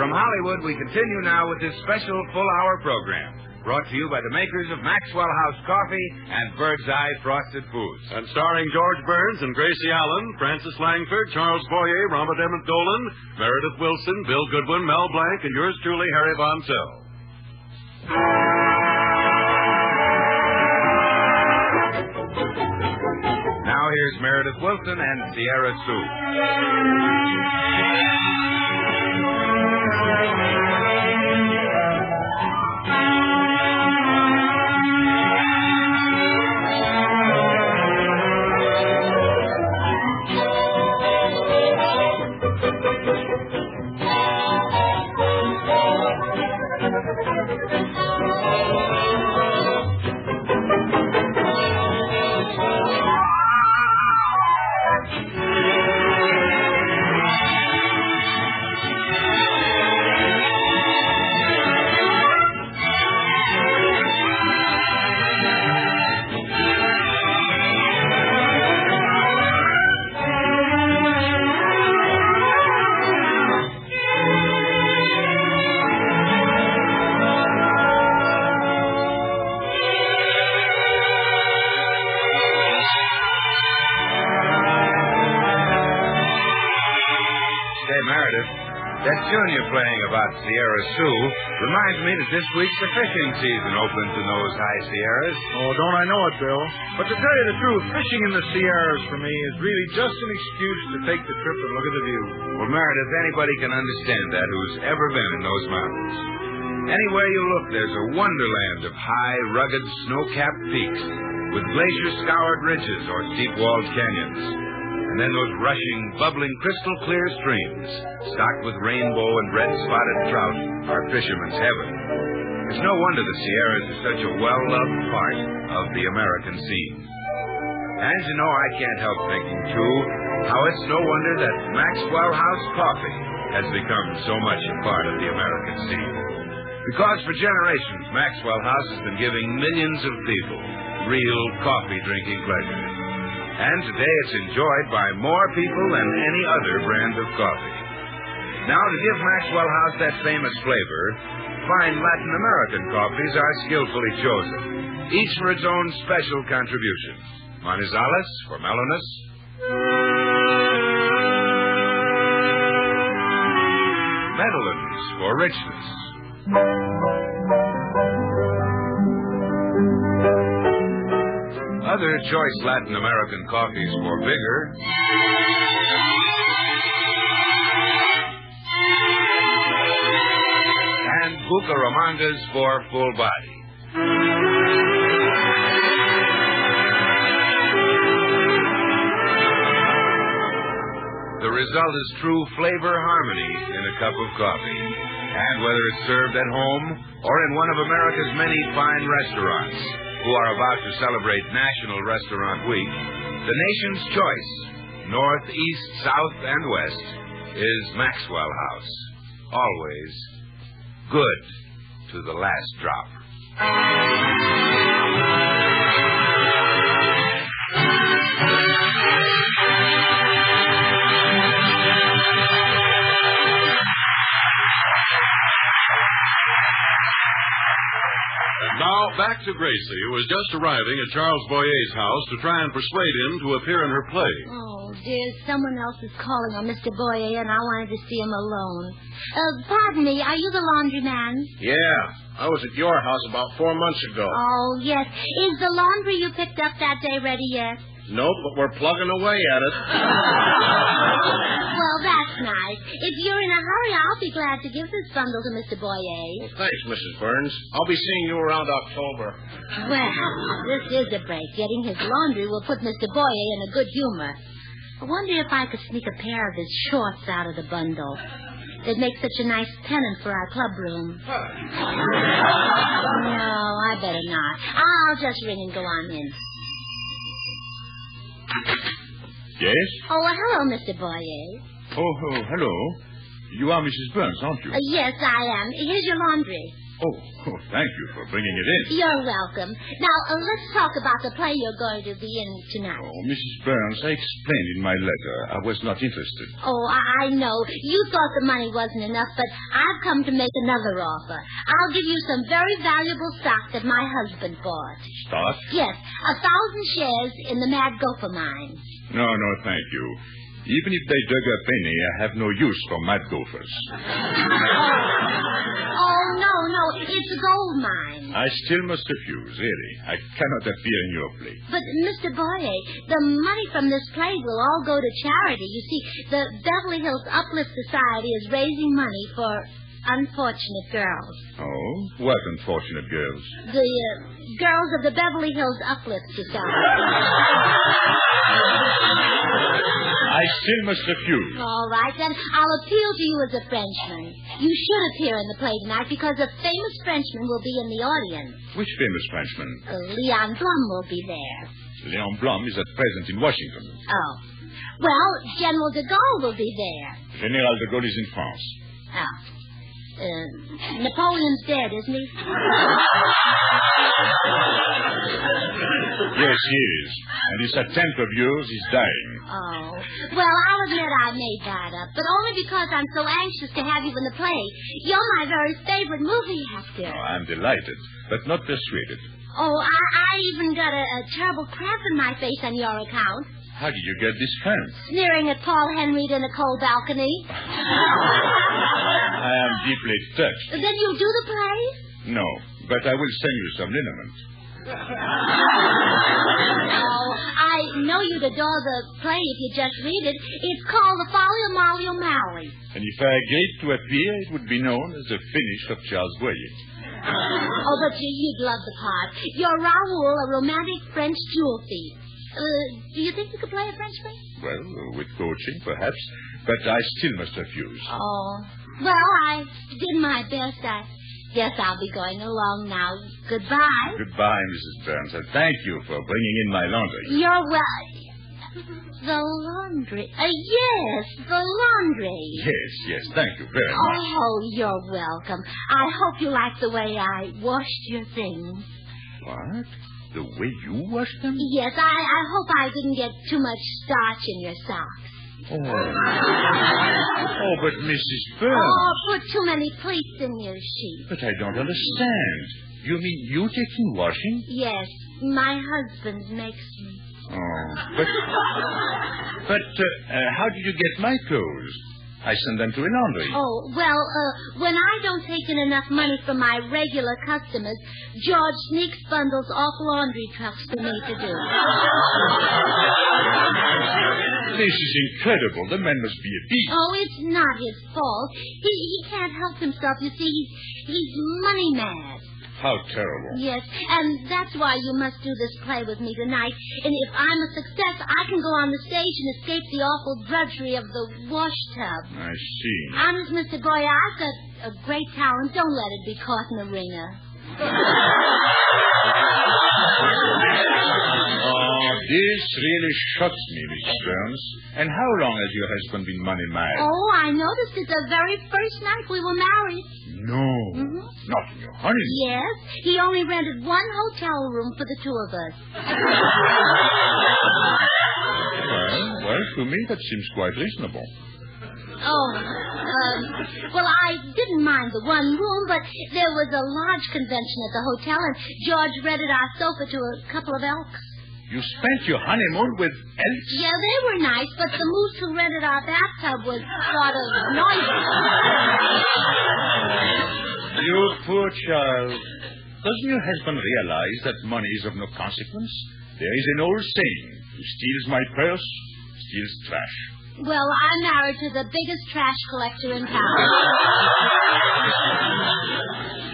From Hollywood, we continue now with this special full-hour program, brought to you by the makers of Maxwell House Coffee and Bird's Eye Frosted Foods. And starring George Burns and Gracie Allen, Francis Langford, Charles Boyer, Robert Emmett Dolan, Meredith Willson, Bill Goodwin, Mel Blanc, and yours truly, Harry Von Zell. Now here's Meredith Willson and Sierra Sue. That tune you're playing about Sierra Sue reminds me that this week's the fishing season opens in those high Sierras. Oh, don't I know it, Bill? But to tell you the truth, fishing in the Sierras for me is really just an excuse to take the trip and look at the view. Well, Meredith, anybody can understand that who's ever been in those mountains. Anywhere you look, there's a wonderland of high, rugged, snow-capped peaks with glacier-scoured ridges or steep-walled canyons. And then those rushing, bubbling, crystal-clear streams, stocked with rainbow and red-spotted trout, are fishermen's heaven. It's no wonder the Sierras are such a well-loved part of the American scene. And you know, I can't help thinking, too, how it's no wonder that Maxwell House Coffee has become so much a part of the American scene. Because for generations, Maxwell House has been giving millions of people real coffee-drinking pleasure. And today it's enjoyed by more people than any other brand of coffee. Now, to give Maxwell House that famous flavor, fine Latin American coffees are skillfully chosen, each for its own special contribution. Manizales for mellowness, Medellins for richness, other choice Latin American coffees for vigor, and Bucaramangas for full body. The result is true flavor harmony in a cup of coffee. And whether it's served at home or in one of America's many fine restaurants, who are about to celebrate National Restaurant Week, the nation's choice, north, east, south, and west, is Maxwell House. Always good to the last drop. Now, back to Gracie, who was just arriving at Charles Boyer's house to try and persuade him to appear in her play. Oh, dear, someone else is calling on Mr. Boyer, and I wanted to see him alone. Pardon me, are you the laundryman? Yeah, I was at your house about 4 months ago. Oh, yes. Is the laundry you picked up that day ready yet? Nope, but we're plugging away at it. Well, that's nice. If you're in a hurry, I'll be glad to give this bundle to Mr. Boyer. Well, thanks, Mrs. Burns. I'll be seeing you around October. Well, this is a break. Getting his laundry will put Mr. Boyer in a good humor. I wonder if I could sneak a pair of his shorts out of the bundle. They'd make such a nice pennant for our club room. No, I better not. I'll just ring and go on in. Yes? Oh, hello, Mr. Boyer. Oh, hello. You are Mrs. Burns, aren't you? Yes, I am. Here's your laundry. Oh, thank you for bringing it in. You're welcome. Now, let's talk about the play you're going to be in tonight. Oh, Mrs. Burns, I explained in my letter I was not interested. Oh, I know. You thought the money wasn't enough, but I've come to make another offer. I'll give you some very valuable stock that my husband bought. Stock? Yes, 1,000 shares in the Mad Gopher mine. No, thank you. Even if they dug a penny, I have no use for mad gophers. Oh, no, it's a gold mine. I still must refuse, really. I cannot appear in your play. But, Mr. Boyer, the money from this play will all go to charity. You see, the Beverly Hills Uplift Society is raising money for unfortunate girls. Oh? What unfortunate girls? The girls of the Beverly Hills Uplift Society. I still must refuse. All right, then I'll appeal to you as a Frenchman. You should appear in the play tonight because a famous Frenchman will be in the audience. Which famous Frenchman? Leon Blum will be there. Leon Blum is at present in Washington. Oh. Well, General de Gaulle will be there. General de Gaulle is in France. Oh. Napoleon's dead, isn't he? Yes, he is. And this attempt of yours is dying. Oh. Well, I'll admit I made that up, but only because I'm so anxious to have you in the play. You're my very favorite movie actor. Oh, I'm delighted, but not persuaded. Oh, I even got a terrible cramp in my face on your account. How did you get this cramp? Sneering at Paul Henreid in a cold balcony. I am deeply touched. Then you'll do the play? No, but I will send you some liniment. Oh, I know you'd adore the play if you just read it. It's called The Folly of Molly O'Malley. And if I agreed to appear, it would be known as the finish of Charles Boyer. Oh, but you'd love the part. You're Raoul, a romantic French jewel thief. Do you think you could play a Frenchman? Well, with coaching, perhaps, but I still must refuse. Oh, well, I did my best. I guess I'll be going along now. Goodbye. Goodbye, Mrs. Burns, and thank you for bringing in my laundry. You're the laundry. Yes, the laundry. Yes, thank you very much. Oh, you're welcome. I hope you like the way I washed your things. What? The way you wash them? Yes, I hope I didn't get too much starch in your socks. Oh, but Mrs. Burns. Oh, put too many pleats in your sheet. But I don't understand. You mean you taking washing? Yes, my husband makes me. Oh, but how did you get my clothes? I send them to a laundry. Oh, well, when I don't take in enough money from my regular customers, George sneaks bundles off laundry trucks for me to do. This is incredible. The man must be a beast. Oh, it's not his fault. He can't help himself. You see, he's money mad. How terrible. Yes, and that's why you must do this play with me tonight. And if I'm a success, I can go on the stage and escape the awful drudgery of the wash tub. I see. Honest, Mr. Boyer, I've got a great talent. Don't let it be caught in the ringer. Oh, this really shocks me, Miss Burns. And how long has your husband been money mad? Oh, I noticed it the very first night we were married. No. Mm-hmm. Not in your honeymoon. Yes. He only rented one hotel room for the two of us. Well, to me that seems quite reasonable. Oh, well, I didn't mind the one room, but there was a large convention at the hotel, and George rented our sofa to a couple of elks. You spent your honeymoon with elks? Yeah, they were nice, but the moose who rented our bathtub was sort of noisy. You poor child. Doesn't your husband realize that money is of no consequence? There is an old saying, who steals my purse, steals trash. Well, I'm married to the biggest trash collector in town.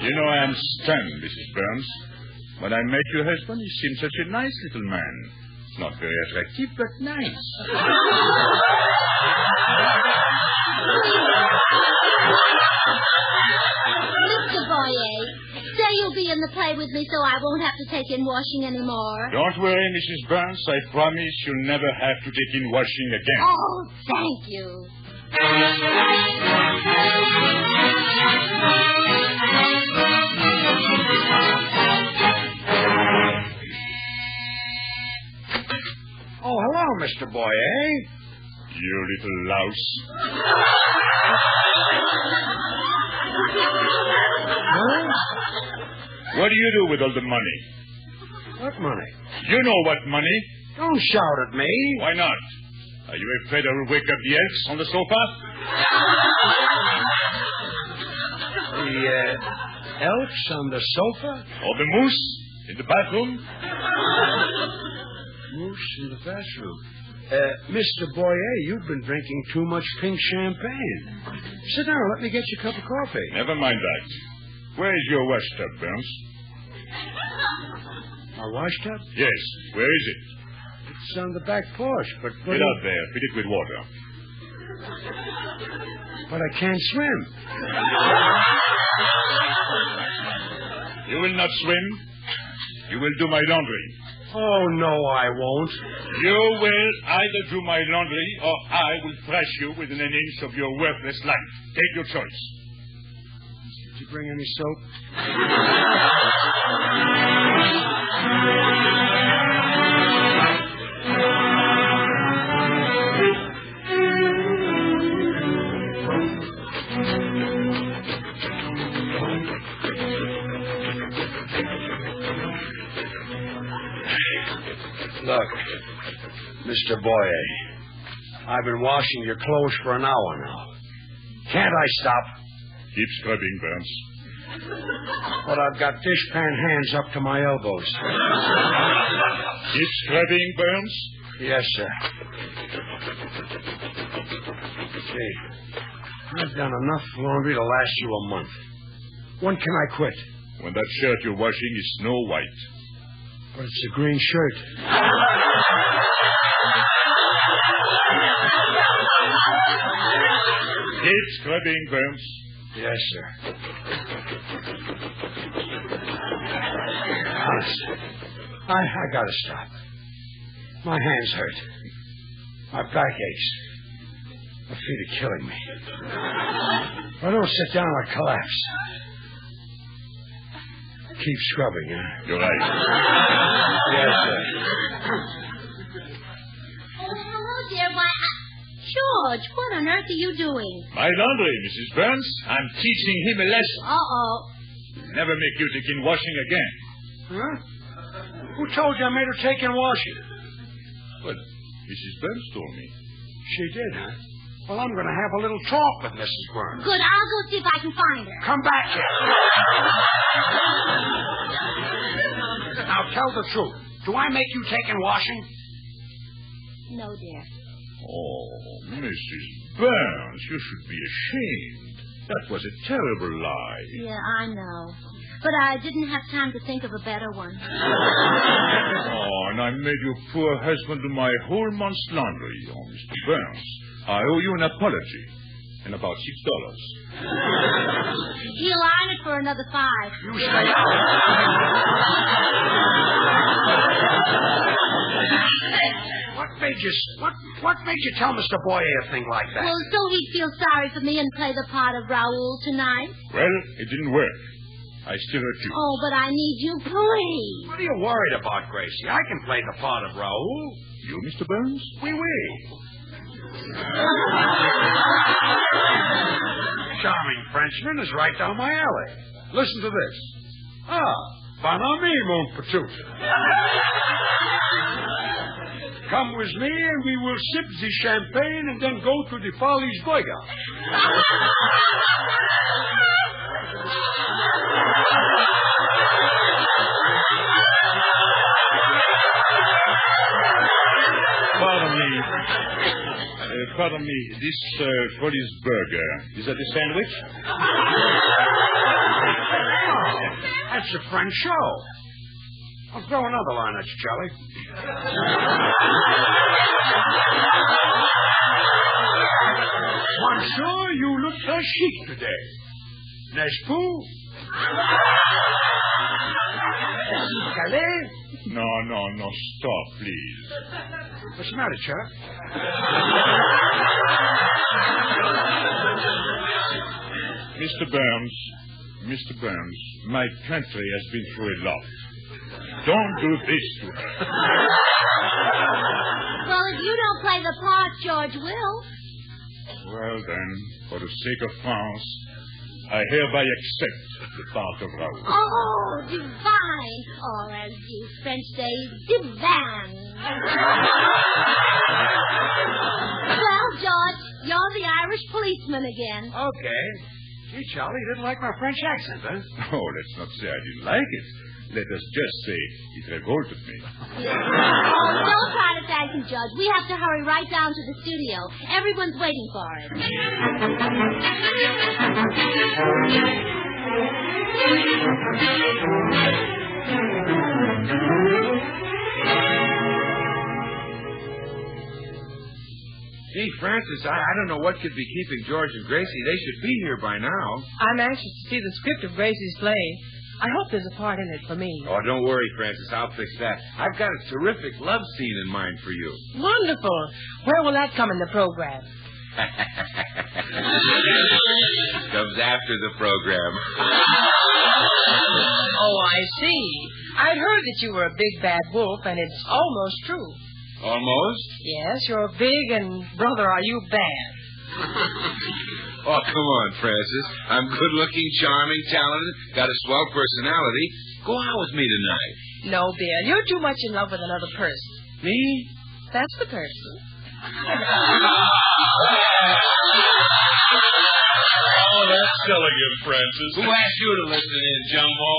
You know, I am stunned, Mrs. Burns. When I met your husband, he seemed such a nice little man. Not very attractive, but nice. Mr. Boyer, say you'll be in the play with me so I won't have to take in washing anymore. Don't worry, Mrs. Burns. I promise you'll never have to take in washing again. Oh, thank you. Oh, hello, Mr. Boyer. You little louse. Huh? What do you do with all the money? What money? You know what money. Don't shout at me. Why not? Are you afraid I will wake up the elves on the sofa? The elks on the sofa? Or the moose in the bathroom? Moose in the bathroom. Mr. Boyer, you've been drinking too much pink champagne. Sit down. Let me get you a cup of coffee. Never mind that. Where is your wash tub, Burns? My wash tub? Yes. Where is it? It's on the back porch, but... Get out there. Fill it with water. But I can't swim. You will not swim. You will do my laundry. Oh, no, I won't. You will either do my laundry or I will thrash you within an inch of your worthless life. Take your choice. Did you bring any soap? Look, Mr. Boyer, I've been washing your clothes for an hour now. Can't I stop? Keep scrubbing, Burns. But I've got dishpan hands up to my elbows. Keep scrubbing, Burns. Yes, sir. See, I've done enough laundry to last you a month. When can I quit? When that shirt you're washing is snow white. But it's a green shirt. Keep scrubbing, Burns. Yes, sir. Honest, I gotta stop. My hands hurt. My back aches. My feet are killing me. If I don't sit down, I'll collapse. Keep scrubbing, huh? You're right. Yes, sir. Oh, hello there. Why, George, what on earth are you doing? My laundry, Mrs. Burns. I'm teaching him a lesson. Uh-oh. Never make you take in washing again. Huh? Who told you I made her take in washing? Well, Mrs. Burns told me. She did, huh? Well, I'm going to have a little talk with Mrs. Burns. Good, I'll go see if I can find her. Come back here. Now, tell the truth. Do I make you take in washing? No, dear. Oh, Mrs. Burns, you should be ashamed. That was a terrible lie. Yeah, I know. But I didn't have time to think of a better one. Oh, and I made your poor husband do my whole month's laundry. Oh, Mr. Burns, I owe you an apology. And about $6. He'll iron it for another $5. You stay out. What made you tell Mr. Boyer a thing like that? Well, so he'd feel sorry for me and play the part of Raoul tonight. Well, it didn't work. I still hurt you. Oh, but I need you, please. What are you worried about, Gracie? I can play the part of Raoul. You, Mr. Burns? Oui, oui. Charming Frenchman is right down my alley. Listen to this. Bon ami, mon petit. Come with me and we will sip the champagne and then go to the Follies Burger. Pardon me. This Follies Burger, is that a sandwich? That's a French show. I'll throw another line at you, Charlie. Monsieur, you look très chic today. N'est-ce pas? Calais? No. Stop, please. What's the matter, Chuck? Mr. Burns, my country has been through a lot. Don't do this to her. Well, if you don't play the part, George will. Well, then, for the sake of France, I hereby accept the part of Raoul. Oh, divine. Or as you French say, divine. Well, George, you're the Irish policeman again. Okay. Gee, Charlie, you didn't like my French accent, huh? Oh, let's not say I didn't like it. Let us just say it revolted me. Oh, don't try to thank him, Judge. We have to hurry right down to the studio. Everyone's waiting for it. Gee, Francis, I don't know what could be keeping George and Gracie. They should be here by now. I'm anxious to see the script of Gracie's play. I hope there's a part in it for me. Oh, don't worry, Francis. I'll fix that. I've got a terrific love scene in mind for you. Wonderful. Where will that come in the program? Comes after the program. Oh, I see. I'd heard that you were a big bad wolf, and it's almost true. Almost? Yes, you're big, and brother, are you bad? Oh, come on, Francis. I'm good-looking, charming, talented, got a swell personality. Go out with me tonight. No, Bill, you're too much in love with another person. Me? That's the person. Oh, that's silly of Francis. Who asked you to listen in, Jumbo?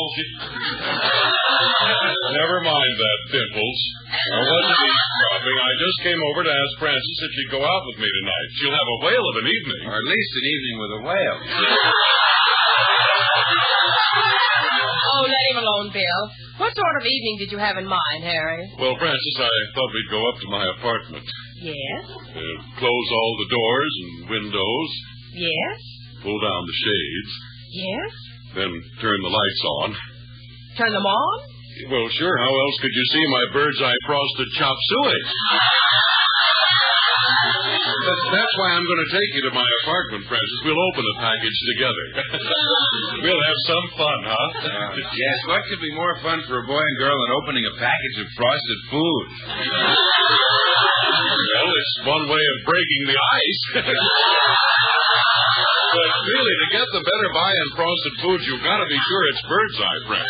Never mind that, Dimples. I wasn't eavesdropping. I just came over to ask Francis if she'd go out with me tonight. She'll have a whale of an evening. Or at least an evening with a whale. Oh, let him alone, Bill. What sort of evening did you have in mind, Harry? Well, Francis, I thought we'd go up to my apartment. Yes? Close all the doors and windows. Yes? Pull down the shades. Yes? Then turn the lights on. Turn them on? Well, sure. How else could you see my bird's-eye frosted chop suey? That's why I'm going to take you to my apartment, Francis. We'll open the package together. We'll have some fun, huh? Yes, what could be more fun for a boy and girl than opening a package of frosted food? Well, it's one way of breaking the ice. But really, to get the better buy in frosted foods, you've got to be sure it's Bird's Eye, friend.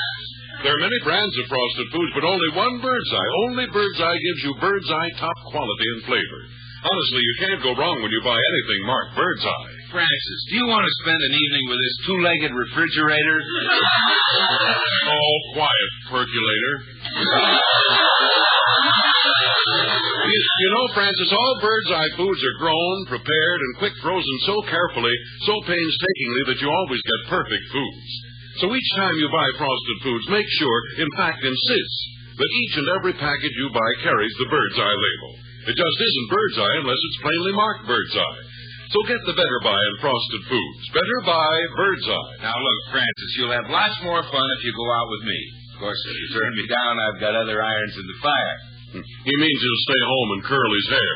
There are many brands of frosted foods, but only one Bird's Eye. Only Bird's Eye gives you Bird's Eye top quality and flavor. Honestly, you can't go wrong when you buy anything marked Bird's Eye. Francis, do you want to spend an evening with this two-legged refrigerator? Oh, quiet, percolator. You know, Francis, all Bird's Eye foods are grown, prepared, and quick frozen so carefully, so painstakingly that you always get perfect foods. So each time you buy frosted foods, make sure, in fact insist, that each and every package you buy carries the Bird's Eye label. It just isn't Bird's Eye unless it's plainly marked Bird's Eye. So get the better buy in frosted foods. Better buy Bird's Eye. Now, look, Francis, you'll have lots more fun if you go out with me. Of course, if you turn me down, I've got other irons in the fire. He means he'll stay home and curl his hair.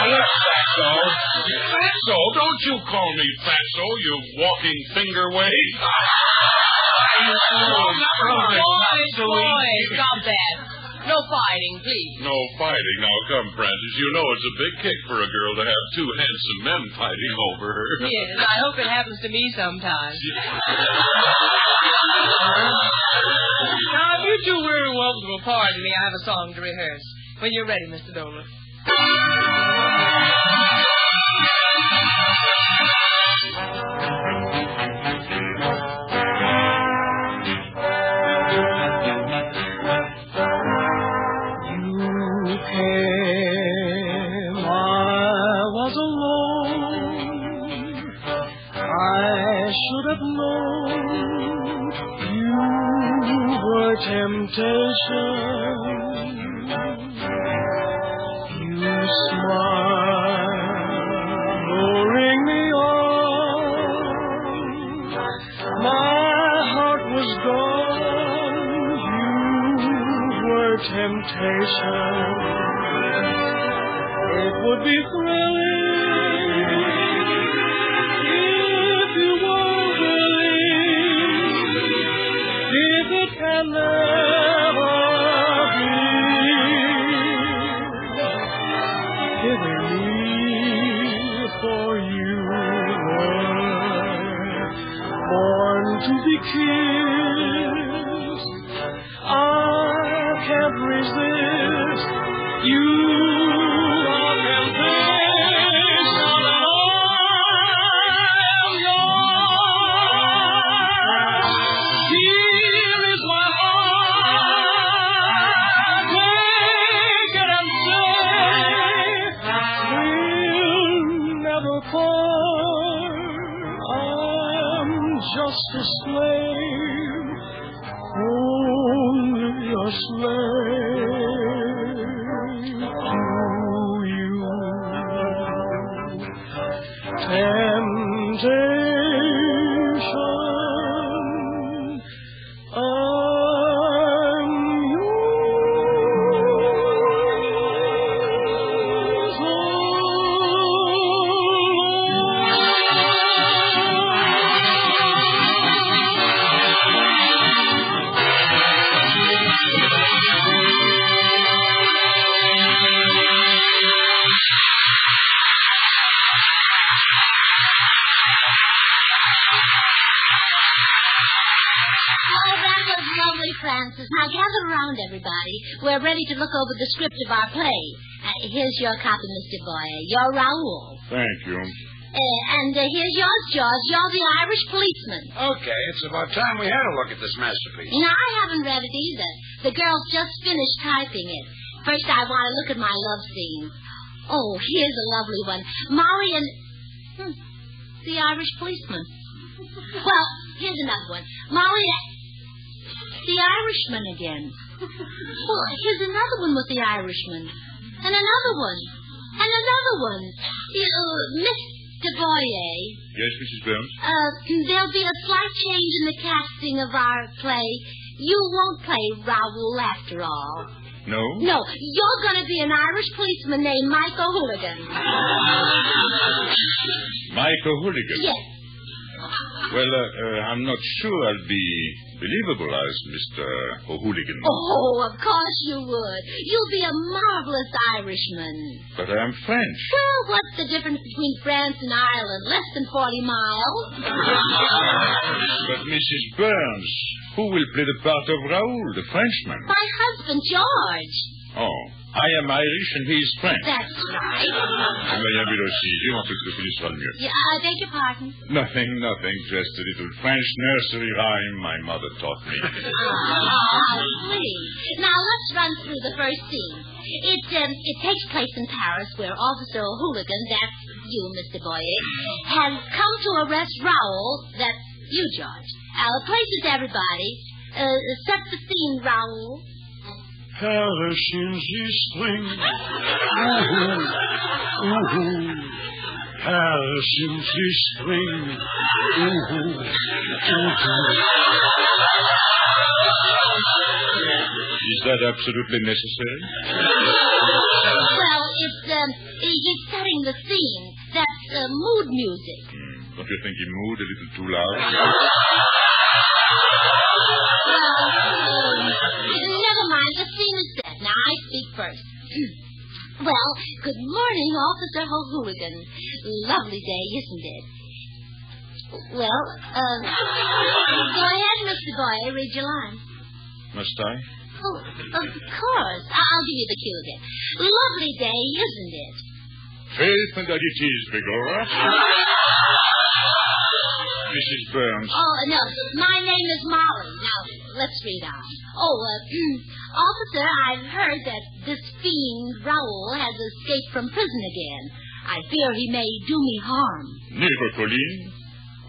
Fatso. Fatso, don't you call me Fatso, you walking finger wave. Boys, stop that. No fighting, please. No fighting. Now, come, Francis. You know it's a big kick for a girl to have two handsome men fighting over her. Yes, I hope it happens to me sometime. Now, if you two were welcome to a party, me, I have a song to rehearse. When you're ready, Mr. Dolan. Temptation, you smile, luring me on. My heart was gone, you were temptation. It would be thrilling if you were willing. If it can never be, giving me for you there, born to be kissed. I can't resist you. Are temptation, and I'm yours. Here is my heart. Take it and say we'll never part. I'm just a slave, only a slave to you. Temptation, I'm yours Oh, that was lovely, Francis. Now gather around, everybody. We're ready to look over the script of our play. Here's your copy, Mr. Boyer. You're Raoul. Thank you. And here's yours, George. You're the Irish policeman. Okay, it's about time we had a look at this masterpiece. No, I haven't read it either. The girls just finished typing it. First, I want to look at my love scene. Oh, here's a lovely one. Molly and... the Irish policeman. Well, here's another one. Molly and... the Irishman again. Well, here's another one with the Irishman. And another one. And another one. Mr. Boyer. Yes, Mrs. Burns? There'll be a slight change in the casting of our play. You won't play Raoul after all. No? No, you're going to be an Irish policeman named Mike O'Hooligan. Mike O'Hooligan? Yes. Well, I'm not sure I'll be believable as Mr. O'Hooligan. Oh, of course you would. You'll be a marvelous Irishman. But I'm French. Well, what's the difference between France and Ireland? Less than 40 miles. But Mrs. Burns, who will play the part of Raoul, the Frenchman? My husband, George. Oh, I am Irish and he is French. That's right. J'ai en quelque chose sera mieux. Yeah, I beg your pardon? Nothing. Just a little French nursery rhyme my mother taught me. Please. Now, let's run through the first scene. It takes place in Paris where Officer O'Hooligan, that's you, Mr. Boyer, has come to arrest Raoul, that's you, George. Places everybody. Set the scene, Raoul. Paris in the spring. Paris in the spring. Is that absolutely necessary? Well, he's setting the scene. That's mood music. Don't you think he moved a little too loud? Never mind. The scene is set. Now, I speak first. Well, good morning, Officer O'Hooligan. Lovely day, isn't it? Well, go ahead, Mr. Boyer. Read your line. Must I? Oh, of course. I'll give you the cue again. Lovely day, isn't it? Faith and that it is, Begorra. Mrs. Burns. Oh, no. My name is Molly. Now, let's read on. Oh, Officer, I've heard that this fiend, Raoul, has escaped from prison again. I fear he may do me harm. Never, Colleen.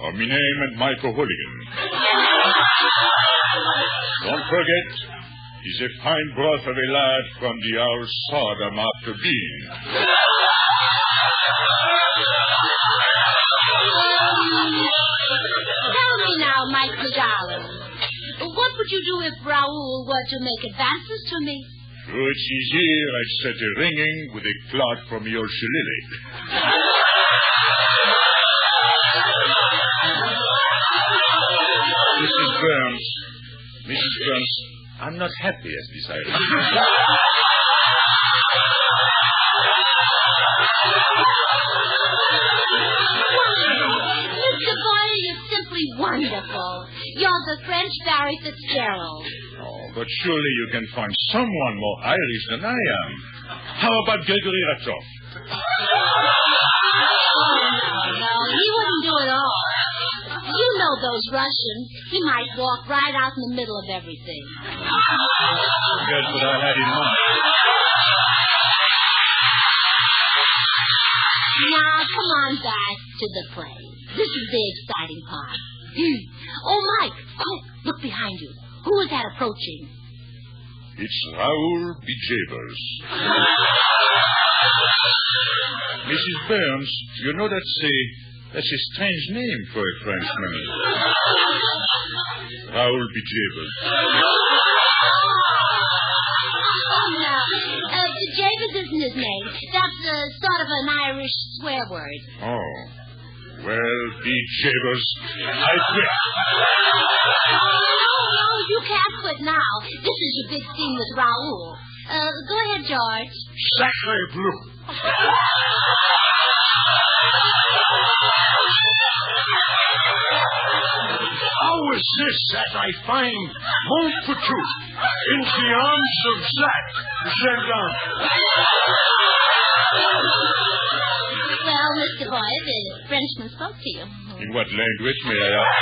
My name and Michael Hooligan. Don't forget, he's a fine broth of a lad from the old Sodom after being. Tell me now, Mike McGowan, what would you do if Raoul were to make advances to me? So it's easy. I set a ringing with a clot from your shillelagh. Mrs. Burns, I'm not happy as desired. Mr. Boyer, you're simply wonderful. You're the French Barry Fitzgerald. Oh, but surely you can find someone more Irish than I am. How about Gregory Ratzoff? No, he wouldn't do it all. You know those Russians. He might walk right out in the middle of everything. That's what I had in mind. Now, come on back to the play. This is the exciting part. Oh, Mike, quick, look behind you. Who is that approaching? It's Raoul Bijabers. Mrs. Burns, you know that's a strange name for a Frenchman. Raoul Bijabers. Oh, no. Bijabers isn't his name. That's sort of an Irish swear word. Oh. Well, Bijabers, I quit. No, you can't quit now. This is your big scene with Raoul. Go ahead, George. Sacre bleu. How is this that I find mon petit in the arms of Zach Gendarme? Well, Mr. Boyer, the Frenchman spoke to you. In what language may I ask?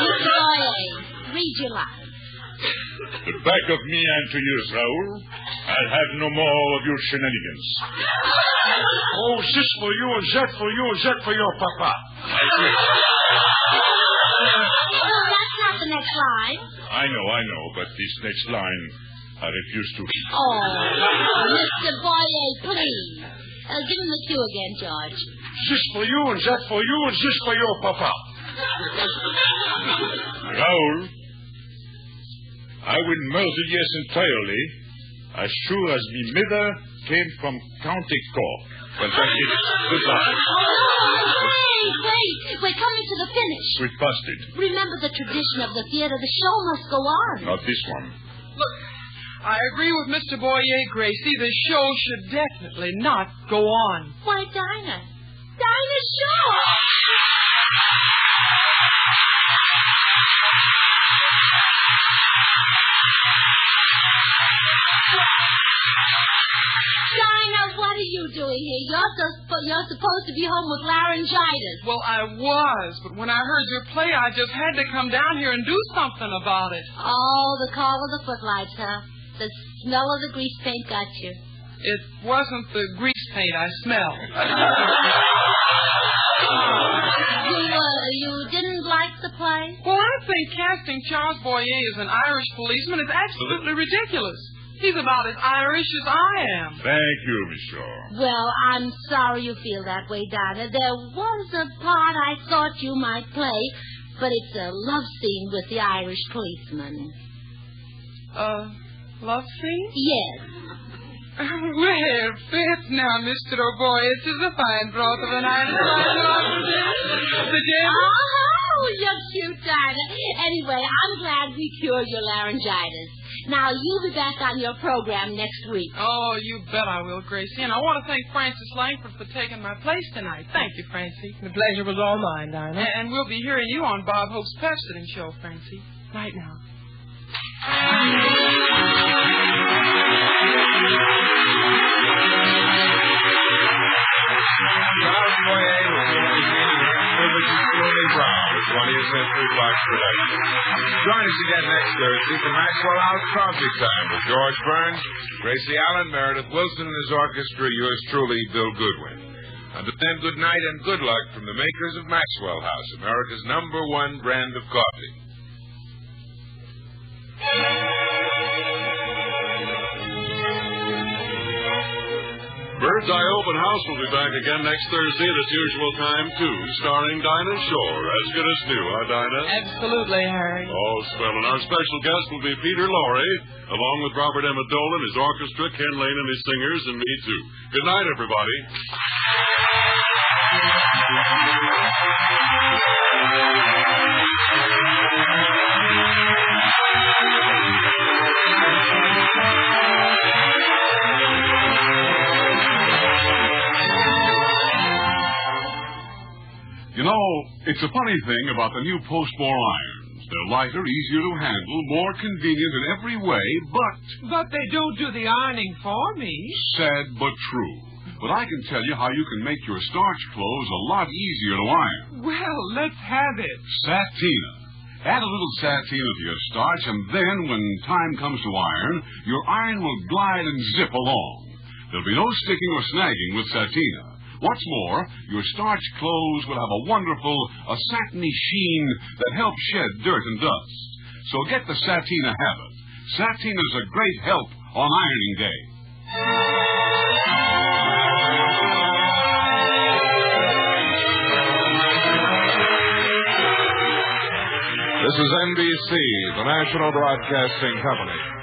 Mr. Boyer, read your line. The back of me and to yours, Raoul. I'll have no more of your shenanigans. Oh, this for you and that for you and that for your papa. No, that's not the next line. I know, but this next line I refuse to read. Oh, Mr. Boyer, please. Give him the cue again, George. This for you and that for you and this for your papa. Raoul, I will murder yes entirely, as sure as me mother came from County Cork. Well, that's it. Goodbye. Oh, wait. We're coming to the finish. We've busted. Remember the tradition of the theater. The show must go on. Not this one. Look, I agree with Mr. Boyer, Gracie. The show should definitely not go on. Why, Dinah? Dinah Shaw! Dinah, what are you doing here? You're supposed to be home with laryngitis. Well, I was, but when I heard your play, I just had to come down here and do something about it. Oh, the call of the footlights, huh? The smell of the grease paint got you. It wasn't the grease paint I smelled. You didn't like the play? Well, I think casting Charles Boyer as an Irish policeman is absolutely ridiculous. He's about as Irish as I am. Thank you, Miss Shaw. Well, I'm sorry you feel that way, Dinah. There was a part I thought you might play, but it's a love scene with the Irish policeman. Love scene? Yes. Well, faith now, Mr. O'Boy, it is a fine broth of an Irish The jam. Oh, you're cute, Dinah. Anyway, I'm glad we cured your laryngitis. Now, you'll be back on your program next week. Oh, you bet I will, Gracie. And I want to thank Francis Langford for taking my place tonight. Thank you, Francie. The pleasure was all mine, Dinah. And we'll be hearing you on Bob Hope's Pep-sitting show, Francie. Right now. Charles Boyer was Brown, a 20th Century Fox production. Join us again next Thursday for Maxwell House Coffee Time with George Burns, Gracie Allen, Meredith Willson, and his orchestra, yours truly, Bill Goodwin. Until then, good night and good luck from the makers of Maxwell House, America's #1 brand of coffee. Bird's Eye Open House will be back again next Thursday at its usual time, too, starring Dinah Shore. As good as new, huh, Dinah? Absolutely, Harry. Oh, swell. And our special guest will be Peter Lorre, along with Robert Emmett Dolan, his orchestra, Ken Lane and his singers, and me, too. Good night, everybody. You know, it's a funny thing about the new post-war irons. They're lighter, easier to handle, more convenient in every way, But they don't do the ironing for me. sad but true. But I can tell you how you can make your starch clothes a lot easier to iron. Well, let's have it. Satina. Add a little satina to your starch, and then when time comes to iron, your iron will glide and zip along. There'll be no sticking or snagging with satina. What's more, your starch clothes will have a wonderful, satiny sheen that helps shed dirt and dust. So get the Satina habit. Satina's a great help on ironing day. This is NBC, the National Broadcasting Company.